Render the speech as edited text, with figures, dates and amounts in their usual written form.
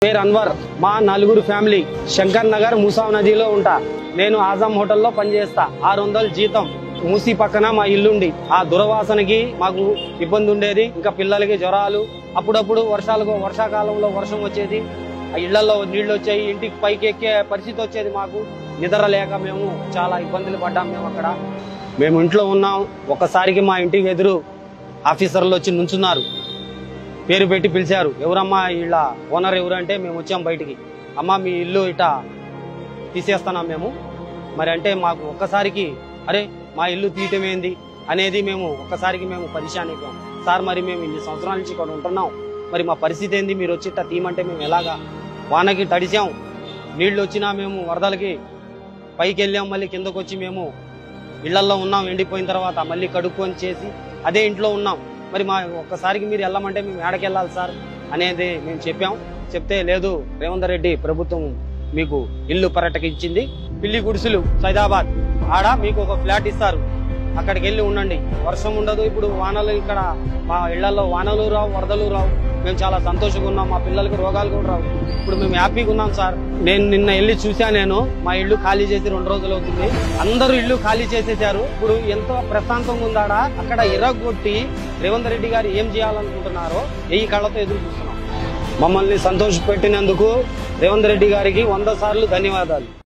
పేరు అన్వర్. మా నలుగురు ఫ్యామిలీ శంకర్ నగర్ మూసావ్ నదిలో ఉంటా. నేను ఆజం హోటల్లో పనిచేస్తా. 600 జీతం. మూసి పక్కన మా ఇల్లుండి ఆ దురవాసనకి మాకు ఇబ్బంది ఉండేది. ఇంకా పిల్లలకి జ్వరాలు, అప్పుడప్పుడు వర్షాకాలంలో వర్షం వచ్చేది, ఆ ఇళ్లలో నీళ్లు వచ్చాయి, ఇంటికి పైకి ఎక్కే పరిస్థితి వచ్చేది. మాకు నిద్ర లేక మేము చాలా ఇబ్బందులు పడ్డాం. మేము ఇంట్లో ఉన్నాం. ఒక్కసారికి మా ఇంటికి ఎదురు ఆఫీసర్లు వచ్చి నుంచున్నారు. పేరు పెట్టి పిలిచారు. ఎవరమ్మా ఇళ్ళ ఓనర్ ఎవరు అంటే మేము వచ్చాం బయటికి. అమ్మ మీ ఇల్లు ఇట తీసేస్తున్నాం మేము. మరి అంటే మాకు ఒక్కసారికి అరే మా ఇల్లు తీయటం ఏంది అనేది మేము ఒక్కసారికి మేము పరిశాన్ అయిపోయాం. సార్ మరి మేము ఇన్ని సంవత్సరాల నుంచి ఇక్కడ ఉంటున్నాం, మరి మా పరిస్థితి ఏంది, మీరు వచ్చి ఇట్లా తీయమంటే మేము ఎలాగా? వానకి తడిసాం, నీళ్లు వచ్చినా మేము వరదలకి పైకి వెళ్ళాం, మళ్ళీ కిందకు వచ్చి మేము ఇళ్లల్లో ఉన్నాం. ఎండిపోయిన తర్వాత మళ్ళీ కడుక్కొని చేసి అదే ఇంట్లో ఉన్నాం. మరి మా ఒక్కసారికి మీరు వెళ్ళమంటే మేము ఏడకి వెళ్ళాలి సార్ అనేది మేము చెప్పాం. చెప్తే లేదు, రేవంత్ రెడ్డి ప్రభుత్వం మీకు ఇల్లు పర్యటక ఇచ్చింది, పిల్లి గుడిసెలు సైదాబాద్, ఆడ మీకు ఒక ఫ్లాట్ ఇస్తారు, అక్కడికి వెళ్ళి ఉండండి. వర్షం ఉండదు, ఇప్పుడు వానలు ఇక్కడ మా ఇళ్లలో వానలు రావు, వరదలు రావు. మేము చాలా సంతోషంగా ఉన్నాం. మా పిల్లలకి రోగాలు కూడా రావు. ఇప్పుడు మేము హ్యాపీగా ఉన్నాం సార్. నేను నిన్న వెళ్ళి చూసా. నేను మా ఇల్లు ఖాళీ చేసి 2 రోజులు అవుతుంది. అందరూ ఇల్లు ఖాళీ చేసేసారు. ఇప్పుడు ఎంతో ప్రశాంతంగా ఉందాడ. అక్కడ ఇరగొట్టి రేవంత్ రెడ్డి గారు ఏం చేయాలనుకుంటున్నారో ఈ కళ్ళతో ఎదురు చూస్తున్నాం. మమ్మల్ని సంతోష పెట్టినందుకు రేవంత్ రెడ్డి గారికి 100 సార్లు ధన్యవాదాలు.